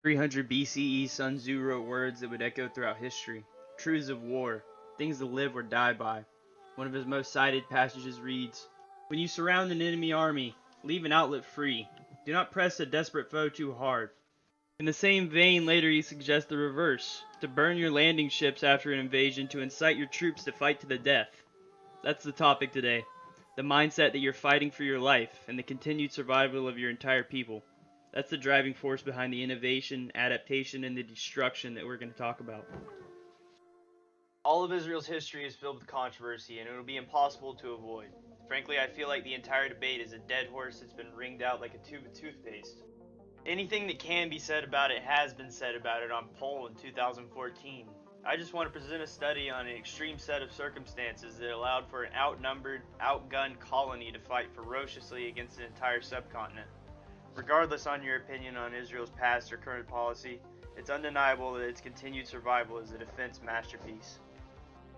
300 BCE, Sun Tzu wrote words that would echo throughout history, truths of war, things to live or die by. One of his most cited passages reads, "When you surround an enemy army, leave an outlet free. Do not press a desperate foe too hard." In the same vein, later he suggests the reverse, to burn your landing ships after an invasion to incite your troops to fight to the death. That's the topic today, the mindset that you're fighting for your life and the continued survival of your entire people. That's the driving force behind the innovation, adaptation, and the destruction that we're going to talk about. All of Israel's history is filled with controversy, and it will be impossible to avoid. Frankly, I feel like the entire debate is a dead horse that's been wringed out like a tube of toothpaste. Anything that can be said about it has been said about it on poll in 2014. I just want to present a study on an extreme set of circumstances that allowed for an outnumbered, outgunned colony to fight ferociously against an entire subcontinent. Regardless on your opinion on Israel's past or current policy, it's undeniable that its continued survival is a defense masterpiece.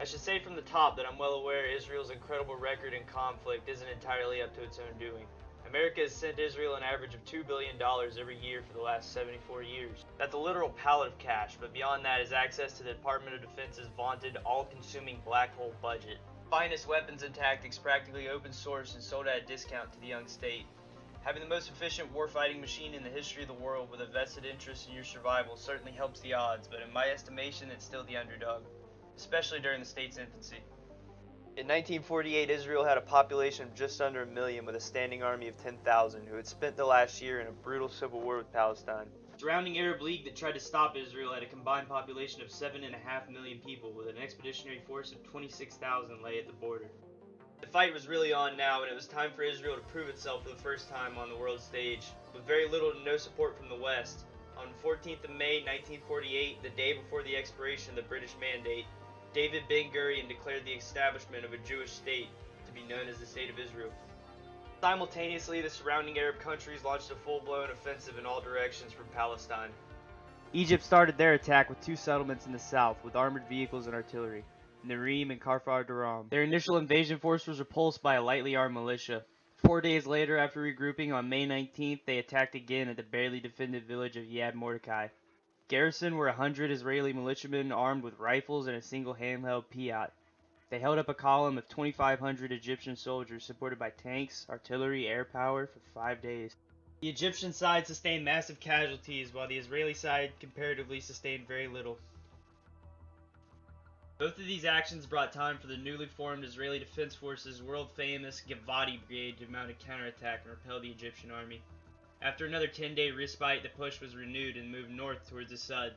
I should say from the top that I'm well aware Israel's incredible record in conflict isn't entirely up to its own doing. America has sent Israel an average of $2 billion every year for the last 74 years. That's a literal pallet of cash, but beyond that is access to the Department of Defense's vaunted, all-consuming black hole budget. Finest weapons and tactics practically open source and sold at a discount to the young state. Having the most efficient warfighting machine in the history of the world with a vested interest in your survival certainly helps the odds, but in my estimation it's still the underdog, especially during the state's infancy. In 1948, Israel had a population of just under 1 million with a standing army of 10,000 who had spent the last year in a brutal civil war with Palestine. The surrounding Arab League that tried to stop Israel had a combined population of 7.5 million people with an expeditionary force of 26,000 lay at the border. The fight was really on now, and it was time for Israel to prove itself for the first time on the world stage. With very little to no support from the West, on 14th of May 1948, the day before the expiration of the British Mandate, David Ben-Gurion declared the establishment of a Jewish state to be known as the State of Israel. Simultaneously, the surrounding Arab countries launched a full-blown offensive in all directions from Palestine. Egypt started their attack with 2 settlements in the south with armored vehicles and artillery, Narim and Kfar Daram. Their initial invasion force was repulsed by a lightly armed militia. 4 days later, after regrouping on May 19th, they attacked again at the barely defended village of Yad Mordecai. Garrison were 100 Israeli militiamen armed with rifles and a single handheld Piat. They held up a column of 2,500 Egyptian soldiers supported by tanks, artillery, air power for 5 days. The Egyptian side sustained massive casualties while the Israeli side comparatively sustained very little. Both of these actions brought time for the newly formed Israeli Defense Forces' world-famous Givati Brigade to mount a counterattack and repel the Egyptian army. After another 10-day respite, the push was renewed and moved north towards the Sud.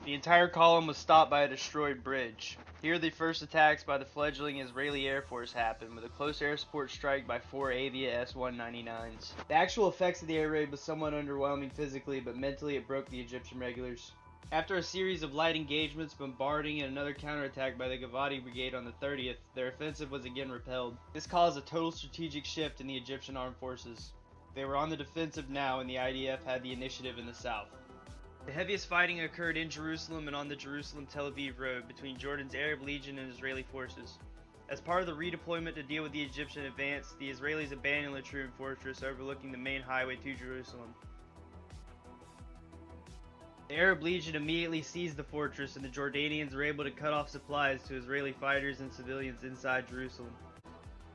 The entire column was stopped by a destroyed bridge. Here the first attacks by the fledgling Israeli Air Force happened, with a close air support strike by 4 Avia S-199s. The actual effects of the air raid was somewhat underwhelming physically, but mentally it broke the Egyptian regulars. After a series of light engagements, bombarding, and another counterattack by the Givati Brigade on the 30th, their offensive was again repelled. This caused a total strategic shift in the Egyptian armed forces. They were on the defensive now, and the IDF had the initiative in the south. The heaviest fighting occurred in Jerusalem and on the Jerusalem-Tel Aviv road between Jordan's Arab Legion and Israeli forces. As part of the redeployment to deal with the Egyptian advance, the Israelis abandoned Latrun Fortress overlooking the main highway to Jerusalem. The Arab Legion immediately seized the fortress, and the Jordanians were able to cut off supplies to Israeli fighters and civilians inside Jerusalem.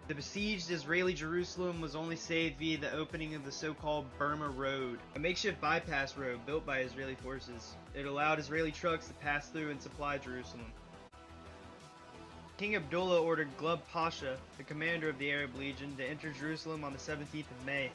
The besieged Israeli Jerusalem was only saved via the opening of the so-called Burma Road, a makeshift bypass road built by Israeli forces. It allowed Israeli trucks to pass through and supply Jerusalem. King Abdullah ordered Glub Pasha, the commander of the Arab Legion, to enter Jerusalem on the 17th of May.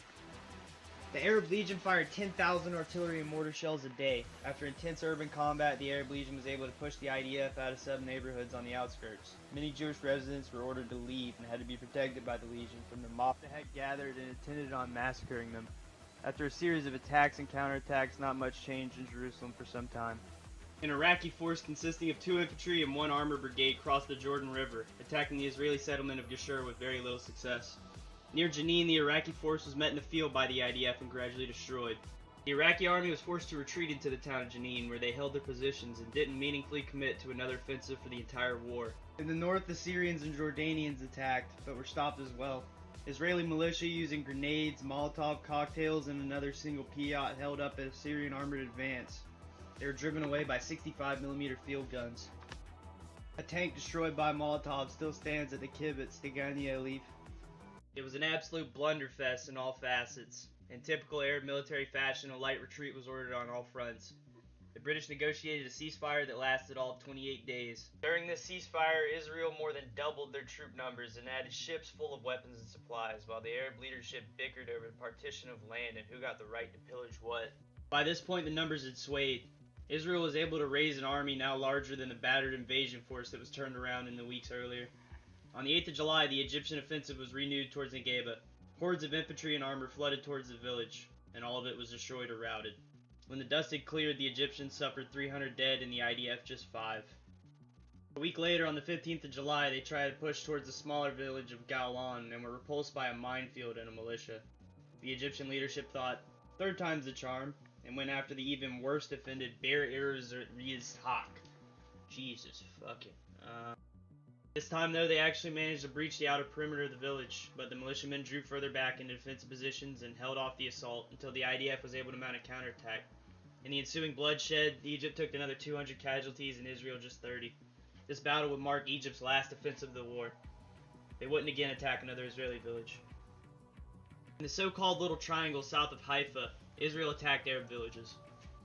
The Arab Legion fired 10,000 artillery and mortar shells a day. After intense urban combat, the Arab Legion was able to push the IDF out of some neighborhoods on the outskirts. Many Jewish residents were ordered to leave and had to be protected by the Legion from the mob that had gathered and intended on massacring them. After a series of attacks and counterattacks, not much changed in Jerusalem for some time. An Iraqi force consisting of 2 infantry and 1 armored brigade crossed the Jordan River, attacking the Israeli settlement of Geshur with very little success. Near Jenin, the Iraqi force was met in the field by the IDF and gradually destroyed. The Iraqi army was forced to retreat into the town of Jenin, where they held their positions and didn't meaningfully commit to another offensive for the entire war. In the north, the Syrians and Jordanians attacked, but were stopped as well. Israeli militia using grenades, Molotov cocktails, and another single Piat held up a Syrian armored advance. They were driven away by 65mm field guns. A tank destroyed by Molotov still stands at the kibbutz Tigania Elif. It was an absolute blunderfest in all facets. In typical Arab military fashion, a light retreat was ordered on all fronts. The British negotiated a ceasefire that lasted all of 28 days. During this ceasefire, Israel more than doubled their troop numbers and added ships full of weapons and supplies, while the Arab leadership bickered over the partition of land and who got the right to pillage what. By this point, the numbers had swayed. Israel was able to raise an army now larger than the battered invasion force that was turned around in the weeks earlier. On the 8th of July, the Egyptian offensive was renewed towards Negeba. Hordes of infantry and armor flooded towards the village, and all of it was destroyed or routed. When the dust had cleared, the Egyptians suffered 300 dead and the IDF just 5. A week later, on the 15th of July, they tried to push towards the smaller village of Gaulan and were repulsed by a minefield and a militia. The Egyptian leadership thought, third time's the charm, and went after the even worse offended Beir Haq. Jesus fucking. This time, though, they actually managed to breach the outer perimeter of the village, but the militiamen drew further back into defensive positions and held off the assault until the IDF was able to mount a counterattack. In the ensuing bloodshed, Egypt took another 200 casualties and Israel just 30. This battle would mark Egypt's last offensive of the war. They wouldn't again attack another Israeli village. In the so-called Little Triangle south of Haifa, Israel attacked Arab villages.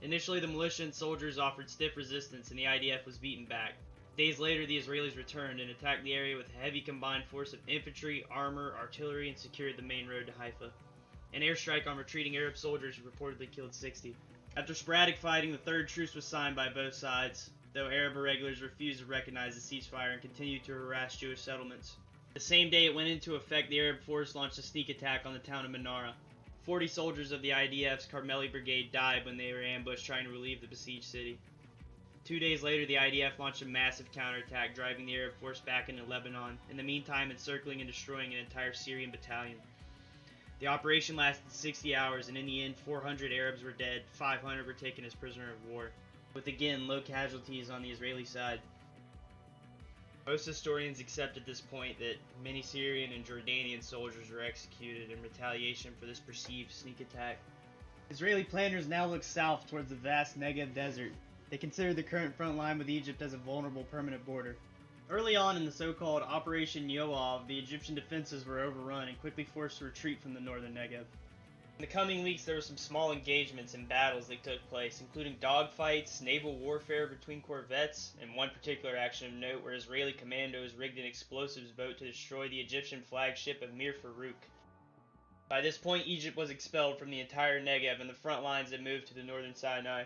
Initially, the militia and soldiers offered stiff resistance and the IDF was beaten back. Days later, the Israelis returned and attacked the area with a heavy combined force of infantry, armor, artillery, and secured the main road to Haifa. An airstrike on retreating Arab soldiers reportedly killed 60. After sporadic fighting, the third truce was signed by both sides, though Arab irregulars refused to recognize the ceasefire and continued to harass Jewish settlements. The same day it went into effect, the Arab force launched a sneak attack on the town of Menara. 40 soldiers of the IDF's Carmeli Brigade died when they were ambushed trying to relieve the besieged city. 2 days later, the IDF launched a massive counterattack, driving the Arab force back into Lebanon, in the meantime encircling and destroying an entire Syrian battalion. The operation lasted 60 hours, and in the end, 400 Arabs were dead, 500 were taken as prisoner of war, with again low casualties on the Israeli side. Most historians accept at this point that many Syrian and Jordanian soldiers were executed in retaliation for this perceived sneak attack. Israeli planners now look south towards the vast Negev desert. They considered the current front line with Egypt as a vulnerable permanent border. Early on in the so-called Operation Yoav, the Egyptian defenses were overrun and quickly forced to retreat from the northern Negev. In the coming weeks, there were some small engagements and battles that took place, including dogfights, naval warfare between corvettes, and one particular action of note where Israeli commandos rigged an explosives boat to destroy the Egyptian flagship Amir Farouk. By this point, Egypt was expelled from the entire Negev and the front lines had moved to the northern Sinai.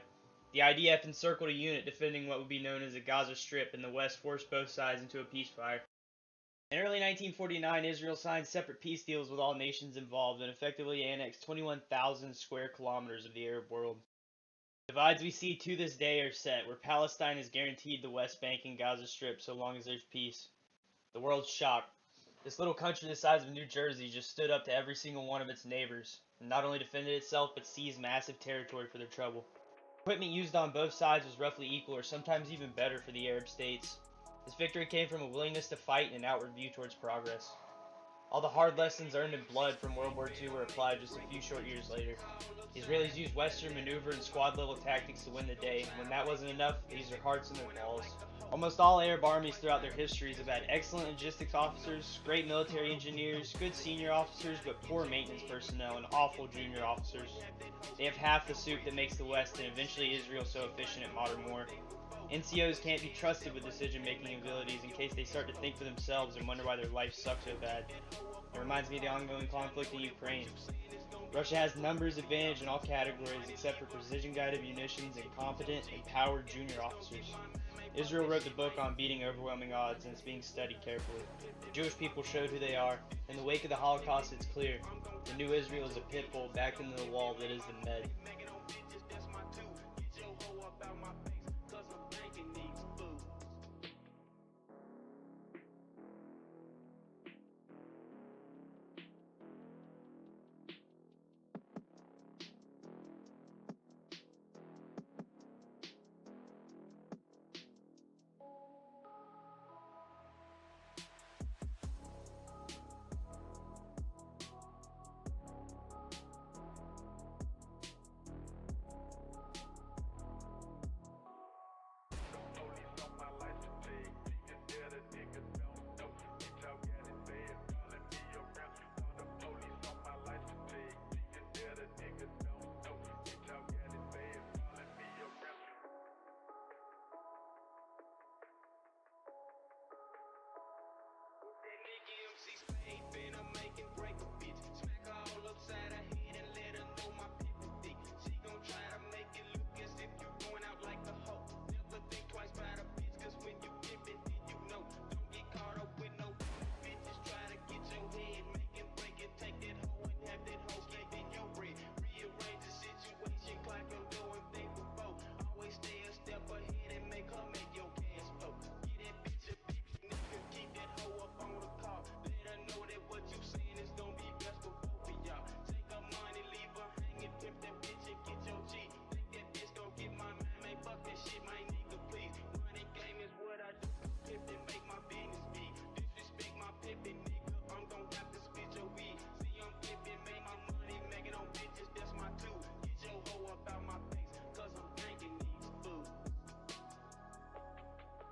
The IDF encircled a unit defending what would be known as the Gaza Strip, and the West forced both sides into a peace fire. In early 1949, Israel signed separate peace deals with all nations involved and effectively annexed 21,000 square kilometers of the Arab world. The divides we see to this day are set, where Palestine is guaranteed the West Bank and Gaza Strip so long as there's peace. The world's shocked. This little country the size of New Jersey just stood up to every single one of its neighbors, and not only defended itself but seized massive territory for their trouble. Equipment used on both sides was roughly equal or sometimes even better for the Arab states. This victory came from a willingness to fight and an outward view towards progress. All the hard lessons earned in blood from World War II were applied just a few short years later. The Israelis used Western maneuver and squad-level tactics to win the day, and when that wasn't enough, they used their hearts and their balls. Almost all Arab armies throughout their histories have had excellent logistics officers, great military engineers, good senior officers, but poor maintenance personnel, and awful junior officers. They have half the soup that makes the West and eventually Israel so efficient at modern war. NCOs can't be trusted with decision-making abilities in case they start to think for themselves and wonder why their life sucks so bad. It reminds me of the ongoing conflict in Ukraine. Russia has numbers advantage in all categories except for precision-guided munitions and competent, empowered junior officers. Israel wrote the book on beating overwhelming odds and it's being studied carefully. The Jewish people showed who they are. In the wake of the Holocaust, it's clear. The new Israel is a pit bull backed into the wall that is the Med.